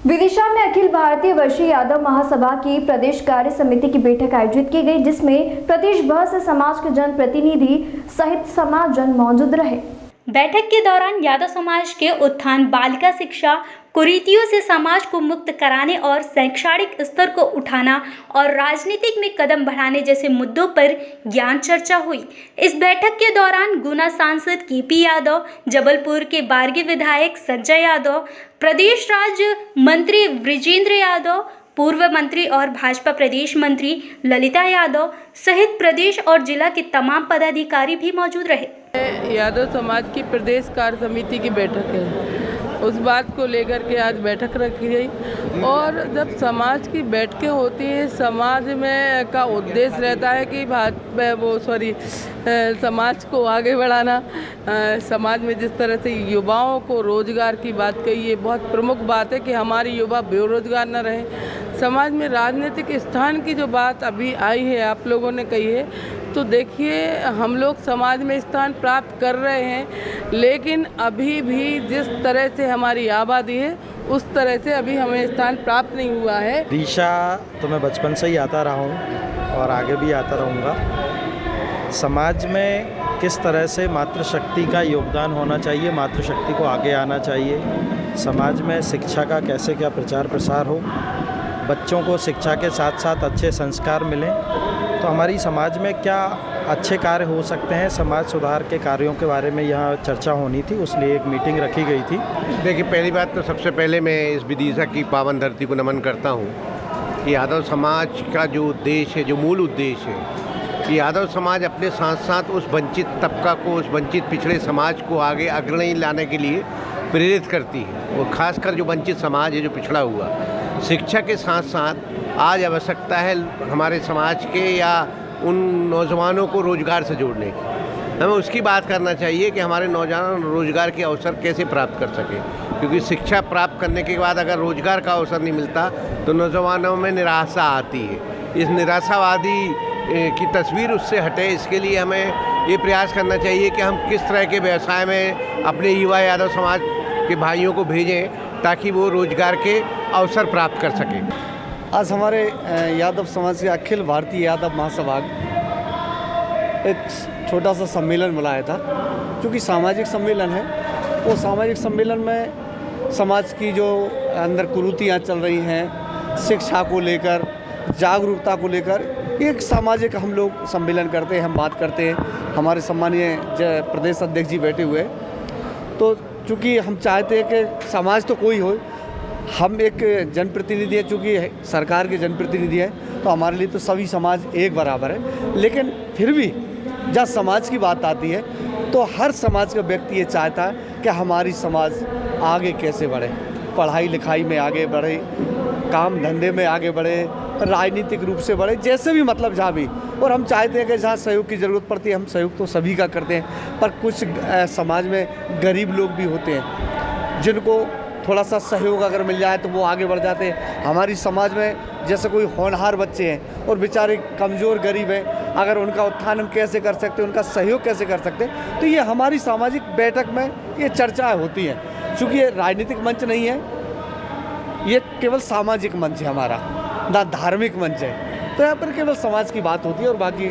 विदिशा में अखिल भारतीय वैश्य यादव महासभा की प्रदेश कार्य समिति की बैठक आयोजित की गई, जिसमें प्रदेश भर से समाज के जनप्रतिनिधि सहित समाजजन मौजूद रहे। बैठक के दौरान यादव समाज के उत्थान, बालिका शिक्षा, कुरीतियों से समाज को मुक्त कराने और शैक्षणिक स्तर को उठाना और राजनीतिक में कदम बढ़ाने जैसे मुद्दों पर ज्ञान चर्चा हुई। इस बैठक के दौरान गुना सांसद केपी यादव, जबलपुर के बारगी विधायक संजय यादव, प्रदेश राज्य मंत्री ब्रिजेंद्र यादव, पूर्व मंत्री और भाजपा प्रदेश मंत्री ललिता यादव सहित प्रदेश और जिला के तमाम पदाधिकारी भी मौजूद रहे। यादव समाज की प्रदेश कार्य समिति की बैठक है, उस बात को लेकर के आज बैठक रखी गई। और जब समाज की बैठकें होती हैं, समाज में का उद्देश्य रहता है कि समाज को आगे बढ़ाना। समाज में जिस तरह से युवाओं को रोजगार की बात कही है, बहुत प्रमुख बात है कि हमारे युवा बेरोजगार न रहे। समाज में राजनीतिक स्थान की जो बात अभी आई है, आप लोगों ने कही है, तो देखिए हम लोग समाज में स्थान प्राप्त कर रहे हैं, लेकिन अभी भी जिस तरह से हमारी आबादी है उस तरह से अभी हमें स्थान प्राप्त नहीं हुआ है। दिशा तो मैं बचपन से ही आता रहा हूँ और आगे भी आता रहूँगा। समाज में किस तरह से मातृशक्ति का योगदान होना चाहिए, मातृशक्ति को आगे आना चाहिए, समाज में शिक्षा का कैसे क्या प्रचार प्रसार हो, बच्चों को शिक्षा के साथ साथ अच्छे संस्कार मिलें, तो हमारी समाज में क्या अच्छे कार्य हो सकते हैं, समाज सुधार के कार्यों के बारे में यहाँ चर्चा होनी थी, उसलिए एक मीटिंग रखी गई थी। देखिए, पहली बात तो सबसे पहले मैं इस विदिशा की पावन धरती को नमन करता हूँ कि यादव समाज का जो उद्देश्य है, जो मूल उद्देश्य है कि यादव समाज अपने साथ साथ उस वंचित तबका को, उस वंचित पिछड़े समाज को आगे अग्रणी लाने के लिए प्रेरित करती है। और ख़ासकर जो वंचित समाज है, जो पिछड़ा हुआ, शिक्षा के साथ साथ आज आवश्यकता है हमारे समाज के या उन नौजवानों को रोज़गार से जोड़ने की। हमें उसकी बात करना चाहिए कि हमारे नौजवान रोज़गार के अवसर कैसे प्राप्त कर सकें, क्योंकि शिक्षा प्राप्त करने के बाद अगर रोज़गार का अवसर नहीं मिलता तो नौजवानों में निराशा आती है। इस निराशावादी की तस्वीर उससे हटे, इसके लिए हमें ये प्रयास करना चाहिए कि हम किस तरह के व्यवसाय में अपने युवा यादव समाज के भाइयों को भेजें ताकि वो रोज़गार के अवसर प्राप्त कर सकें। आज हमारे यादव समाज के अखिल भारतीय यादव महासभा एक छोटा सा सम्मेलन बुलाया था, क्योंकि सामाजिक सम्मेलन है। वो सामाजिक सम्मेलन में समाज की जो अंदर कुरीतियाँ चल रही हैं, शिक्षा को लेकर, जागरूकता को लेकर एक सामाजिक हम लोग सम्मेलन करते हैं, हम बात करते हैं। हमारे सम्मानीय प्रदेश अध्यक्ष जी बैठे हुए, तो चूँकि हम चाहते हैं कि समाज तो कोई हो, हम एक जनप्रतिनिधि हैं, चूँकि सरकार के जनप्रतिनिधि हैं, तो हमारे लिए तो सभी समाज एक बराबर है। लेकिन फिर भी जब समाज की बात आती है तो हर समाज का व्यक्ति ये चाहता है कि हमारी समाज आगे कैसे बढ़े, पढ़ाई लिखाई में आगे बढ़े, काम धंधे में आगे बढ़े, राजनीतिक रूप से बढ़े, जैसे भी मतलब जहाँ भी। और हम चाहते हैं कि जहाँ सहयोग की ज़रूरत पड़ती है, हम सहयोग तो सभी का करते हैं, पर कुछ समाज में गरीब लोग भी होते हैं जिनको थोड़ा सा सहयोग अगर मिल जाए तो वो आगे बढ़ जाते हैं। हमारी समाज में जैसे कोई होनहार बच्चे हैं और बेचारे कमज़ोर गरीब हैं, अगर उनका उत्थान हम कैसे कर सकते हैं, उनका सहयोग कैसे कर सकते हैं, तो ये हमारी सामाजिक बैठक में ये चर्चाएँ होती हैं। चूँकि ये राजनीतिक मंच नहीं है, ये केवल सामाजिक मंच है हमारा, ना धार्मिक मंच है, तो यहाँ पर केवल समाज की बात होती है और बाकी